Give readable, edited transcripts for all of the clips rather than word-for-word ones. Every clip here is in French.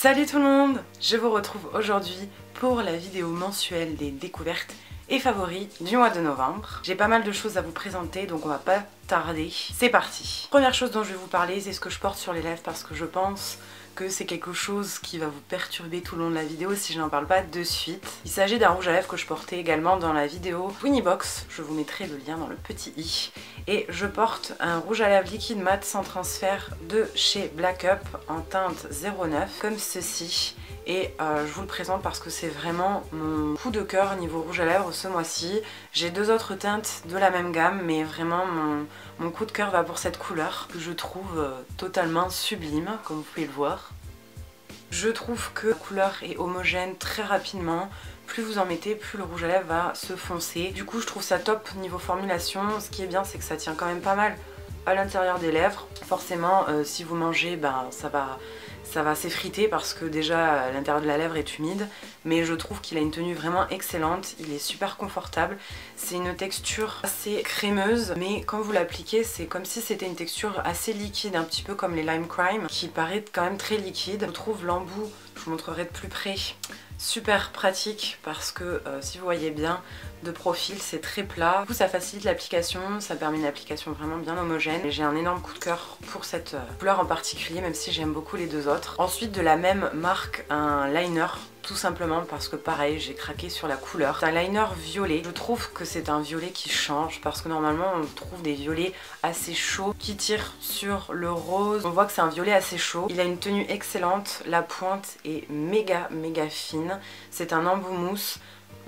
Salut tout le monde! Je vous retrouve aujourd'hui pour la vidéo mensuelle des découvertes et favoris du mois de novembre. J'ai pas mal de choses à vous présenter donc on va pas tarder. C'est parti! Première chose dont je vais vous parler, c'est ce que je porte sur les lèvres parce que je pense que c'est quelque chose qui va vous perturber tout le long de la vidéo si je n'en parle pas de suite. Il s'agit d'un rouge à lèvres que je portais également dans la vidéo Winnie Box, je vous mettrai le lien dans le petit i. Et je porte un rouge à lèvres liquide mat sans transfert de chez Black Up en teinte 09 comme ceci. Et je vous le présente parce que c'est vraiment mon coup de cœur niveau rouge à lèvres ce mois-ci. J'ai deux autres teintes de la même gamme mais vraiment mon coup de cœur va pour cette couleur que je trouve totalement sublime comme vous pouvez le voir. Je trouve que la couleur est homogène très rapidement. Plus vous en mettez, plus le rouge à lèvres va se foncer. Du coup je trouve ça top niveau formulation. Ce qui est bien c'est que ça tient quand même pas mal à l'intérieur des lèvres. Forcément si vous mangez ça va s'effriter parce que déjà l'intérieur de la lèvre est humide, mais je trouve qu'il a une tenue vraiment excellente, il est super confortable, c'est une texture assez crémeuse, mais quand vous l'appliquez c'est comme si c'était une texture assez liquide, un petit peu comme les Lime Crime, qui paraît quand même très liquide. Je trouve l'embout, je vous montrerai de plus près, super pratique parce que si vous voyez bien de profil c'est très plat, du coup ça facilite l'application, ça permet une application vraiment bien homogène et j'ai un énorme coup de cœur pour cette couleur en particulier même si j'aime beaucoup les deux autres. Ensuite de la même marque un liner tout simplement parce que pareil j'ai craqué sur la couleur. C'est un liner violet, je trouve que c'est un violet qui change parce que normalement on trouve des violets assez chauds qui tirent sur le rose. On voit que c'est un violet assez chaud, il a une tenue excellente, la pointe est méga fine, c'est un embout mousse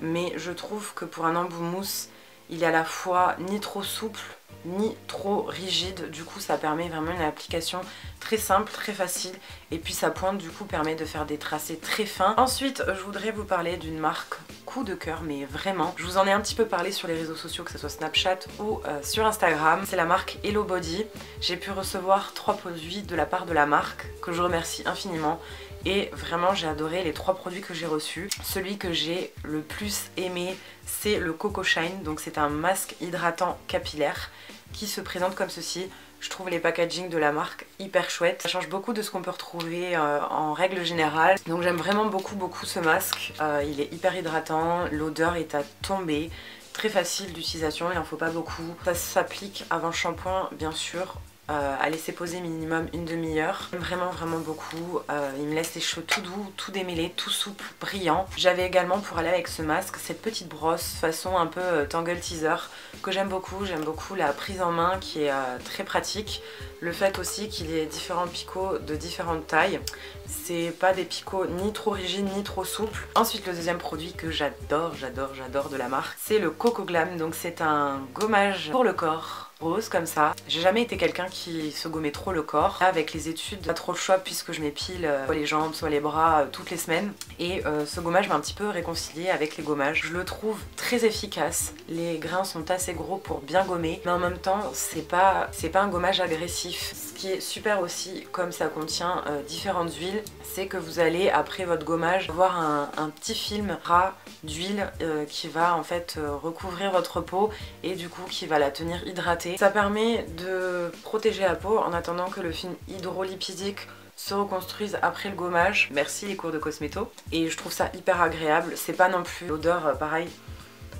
mais je trouve que pour un embout mousse il est à la fois ni trop souple ni trop rigide, du coup ça permet vraiment une application très simple, très facile et puis sa pointe du coup permet de faire des tracés très fins. Ensuite je voudrais vous parler d'une marque coup de cœur mais vraiment, je vous en ai un petit peu parlé sur les réseaux sociaux que ce soit Snapchat ou sur Instagram, c'est la marque Hello Body. J'ai pu recevoir 3 produits de la part de la marque que je remercie infiniment. Et vraiment j'ai adoré les 3 produits que j'ai reçus. Celui que j'ai le plus aimé c'est le Coco Shine, donc c'est un masque hydratant capillaire qui se présente comme ceci. Je trouve les packaging de la marque hyper chouettes. Ça change beaucoup de ce qu'on peut retrouver en règle générale. Donc j'aime vraiment beaucoup ce masque. Il est hyper hydratant, l'odeur est à tomber. Très facile d'utilisation, il n'en faut pas beaucoup. Ça s'applique avant le shampoing bien sûr. À laisser poser minimum une demi-heure. Vraiment beaucoup. Il me laisse les cheveux tout doux, tout démêlés, tout souple, brillant. J'avais également pour aller avec ce masque cette petite brosse façon un peu Tangle Teaser que j'aime beaucoup. J'aime beaucoup la prise en main qui est très pratique. Le fait aussi qu'il y ait différents picots de différentes tailles. C'est pas des picots ni trop rigides ni trop souples. Ensuite le deuxième produit que j'adore de la marque c'est le Coco Glam. Donc c'est un gommage pour le corps rose comme ça. J'ai jamais été quelqu'un qui se gommait trop le corps. Là, avec les études, pas trop le choix puisque je m'épile soit les jambes, soit les bras toutes les semaines. Et ce gommage m'a un petit peu réconcilié avec les gommages. Je le trouve très efficace. Les grains sont assez gros pour bien gommer. Mais en même temps, c'est pas un gommage agressif. Ce qui est super aussi, comme ça contient différentes huiles, c'est que vous allez, après votre gommage, avoir un petit film ras d'huile qui va en fait recouvrir votre peau et du coup qui va la tenir hydratée. Ça permet de protéger la peau en attendant que le film hydrolipidique se reconstruise après le gommage. Merci les cours de cosméto. Et je trouve ça hyper agréable. C'est pas non plus l'odeur pareil.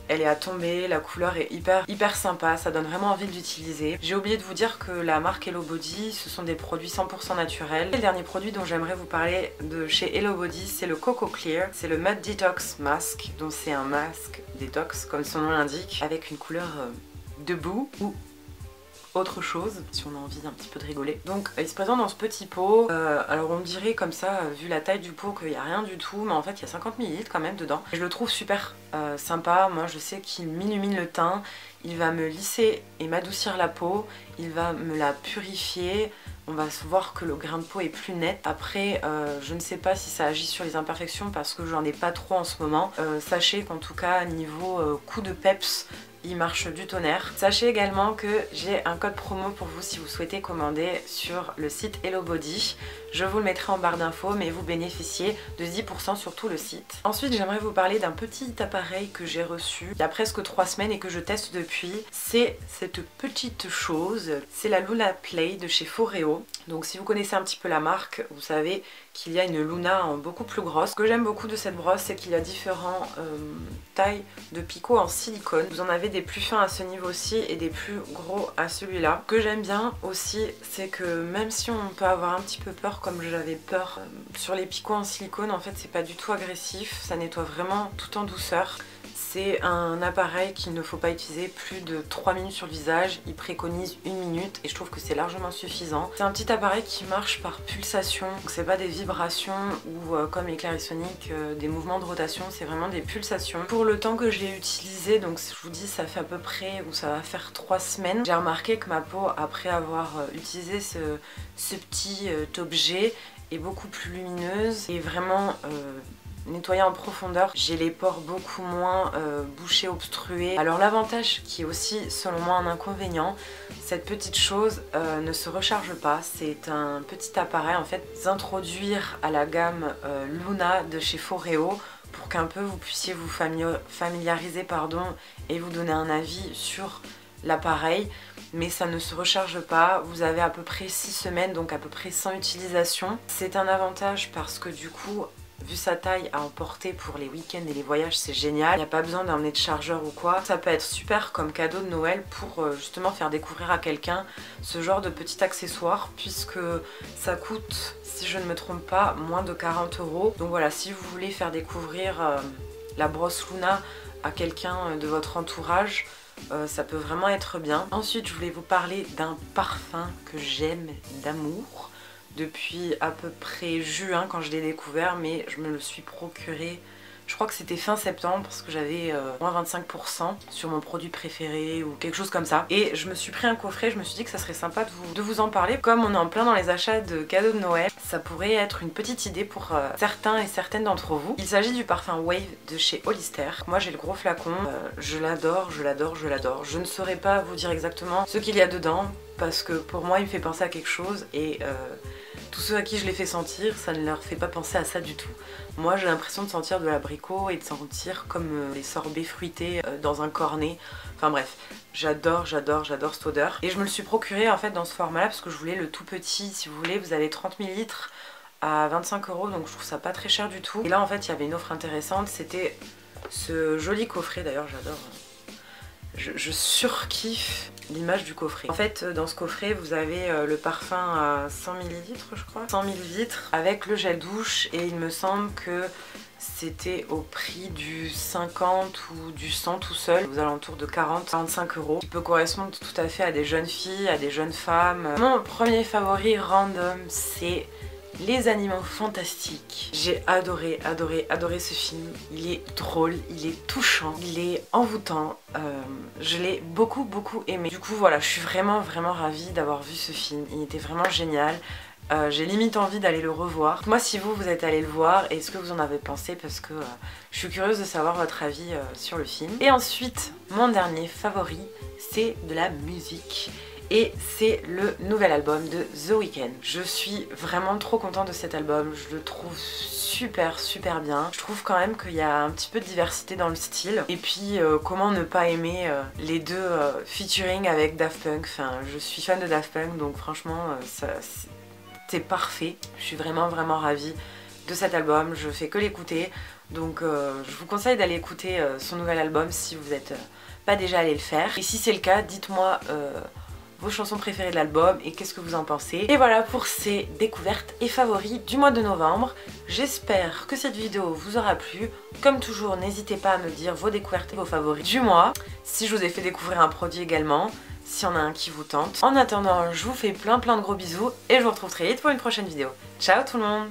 Elle est à tomber, la couleur est hyper sympa, ça donne vraiment envie de l'utiliser. J'ai oublié de vous dire que la marque Hello Body, ce sont des produits 100% naturels. Et le dernier produit dont j'aimerais vous parler de chez Hello Body, c'est le Coco Clear. C'est le Mud Detox Mask, donc c'est un masque détox, comme son nom l'indique, avec une couleur de boue ou autre chose, si on a envie d'un petit peu de rigoler. Donc il se présente dans ce petit pot, alors on me dirait comme ça, vu la taille du pot, qu'il n'y a rien du tout, mais en fait il y a 50 ml quand même dedans. Je le trouve super sympa, moi je sais qu'il m'illumine le teint, il va me lisser et m'adoucir la peau, il va me la purifier, on va voir que le grain de peau est plus net. Après je ne sais pas si ça agit sur les imperfections parce que j'en ai pas trop en ce moment. Sachez qu'en tout cas niveau coup de peps, il marche du tonnerre. Sachez également que j'ai un code promo pour vous si vous souhaitez commander sur le site Hello Body. je vous le mettrai en barre d'infos, mais vous bénéficiez de 10% sur tout le site. Ensuite, j'aimerais vous parler d'un petit appareil que j'ai reçu il y a presque 3 semaines et que je teste depuis. C'est cette petite chose, c'est la Luna Play de chez Foreo. Donc si vous connaissez un petit peu la marque, vous savez qu'il y a une Luna en beaucoup plus grosse. Ce que j'aime beaucoup de cette brosse, c'est qu'il y a différentes tailles de picots en silicone. Vous en avez des plus fins à ce niveau-ci et des plus gros à celui-là. Ce que j'aime bien aussi, c'est que même si on peut avoir un petit peu peur, comme j'avais peur sur les picots en silicone, en fait c'est pas du tout agressif, ça nettoie vraiment tout en douceur. C'est un appareil qu'il ne faut pas utiliser plus de 3 minutes sur le visage, il préconise 1 minute et je trouve que c'est largement suffisant. C'est un petit appareil qui marche par pulsation, donc c'est pas des vibrations ou comme les Clarisonic des mouvements de rotation, c'est vraiment des pulsations. Pour le temps que je l'ai utilisé, donc je vous dis ça fait à peu près, ou ça va faire 3 semaines, j'ai remarqué que ma peau après avoir utilisé ce petit objet est beaucoup plus lumineuse et vraiment nettoyer en profondeur. J'ai les pores beaucoup moins bouchés, obstrués. Alors l'avantage qui est aussi selon moi un inconvénient, cette petite chose ne se recharge pas. C'est un petit appareil en fait, introduire à la gamme Luna de chez Foreo pour qu'un peu vous puissiez vous familiariser et vous donner un avis sur l'appareil. Mais ça ne se recharge pas, vous avez à peu près 6 semaines, donc à peu près 100 utilisations. C'est un avantage parce que du coup, vu sa taille à emporter pour les week-ends et les voyages, c'est génial. Il n'y a pas besoin d'emmener de chargeur ou quoi. Ça peut être super comme cadeau de Noël pour justement faire découvrir à quelqu'un ce genre de petit accessoire, puisque ça coûte, si je ne me trompe pas, moins de 40 €. Donc voilà, si vous voulez faire découvrir la brosse Luna à quelqu'un de votre entourage, ça peut vraiment être bien. Ensuite, je voulais vous parler d'un parfum que j'aime d'amour depuis à peu près juin quand je l'ai découvert, mais je me le suis procuré, je crois que c'était fin septembre parce que j'avais moins 25% sur mon produit préféré ou quelque chose comme ça. Et je me suis pris un coffret, je me suis dit que ça serait sympa de vous en parler. Comme on est en plein dans les achats de cadeaux de Noël, ça pourrait être une petite idée pour certains et certaines d'entre vous. Il s'agit du parfum Wave de chez Hollister. Moi j'ai le gros flacon, je l'adore, je l'adore, je l'adore. Je ne saurais pas vous dire exactement ce qu'il y a dedans parce que pour moi il me fait penser à quelque chose et tous ceux à qui je l'ai fait sentir, ça ne leur fait pas penser à ça du tout. Moi j'ai l'impression de sentir de l'abricot et de sentir comme les sorbets fruités dans un cornet. Enfin bref, j'adore, j'adore, j'adore cette odeur. Et je me le suis procuré en fait dans ce format là parce que je voulais le tout petit. Si vous voulez, vous avez 30 ml à 25 €, donc je trouve ça pas très cher du tout. Et là en fait il y avait une offre intéressante, c'était ce joli coffret, d'ailleurs j'adore. Je surkiffe l'image du coffret. En fait, dans ce coffret, vous avez le parfum à 100 ml, je crois. 100 ml avec le gel douche et il me semble que c'était au prix du 50 ou du 100 tout seul, aux alentours de 40-45 €, qui peut correspondre tout à fait à des jeunes filles, à des jeunes femmes. Mon premier favori random, c'est Les Animaux Fantastiques. J'ai adoré, adoré, adoré ce film. Il est drôle, il est touchant, il est envoûtant. Je l'ai beaucoup, beaucoup aimé. Du coup, voilà, je suis vraiment, vraiment ravie d'avoir vu ce film. Il était vraiment génial. J'ai limite envie d'aller le revoir. Moi, si vous êtes allé le voir, et ce que vous en avez pensé, parce que je suis curieuse de savoir votre avis sur le film. Et ensuite, mon dernier favori, c'est de la musique. Et c'est le nouvel album de The Weeknd. Je suis vraiment trop contente de cet album, je le trouve super super bien. Je trouve quand même qu'il y a un petit peu de diversité dans le style. Et puis comment ne pas aimer les deux featuring avec Daft Punk. Enfin, je suis fan de Daft Punk, donc franchement c'est parfait. Je suis vraiment vraiment ravie de cet album, je fais que l'écouter. Donc je vous conseille d'aller écouter son nouvel album si vous n'êtes pas déjà allé le faire. Et si c'est le cas, dites-moi vos chansons préférées de l'album et qu'est-ce que vous en pensez. Et voilà pour ces découvertes et favoris du mois de novembre. J'espère que cette vidéo vous aura plu. Comme toujours, n'hésitez pas à me dire vos découvertes et vos favoris du mois. Si je vous ai fait découvrir un produit également, s'il y en a un qui vous tente. En attendant, je vous fais plein de gros bisous et je vous retrouve très vite pour une prochaine vidéo. Ciao tout le monde!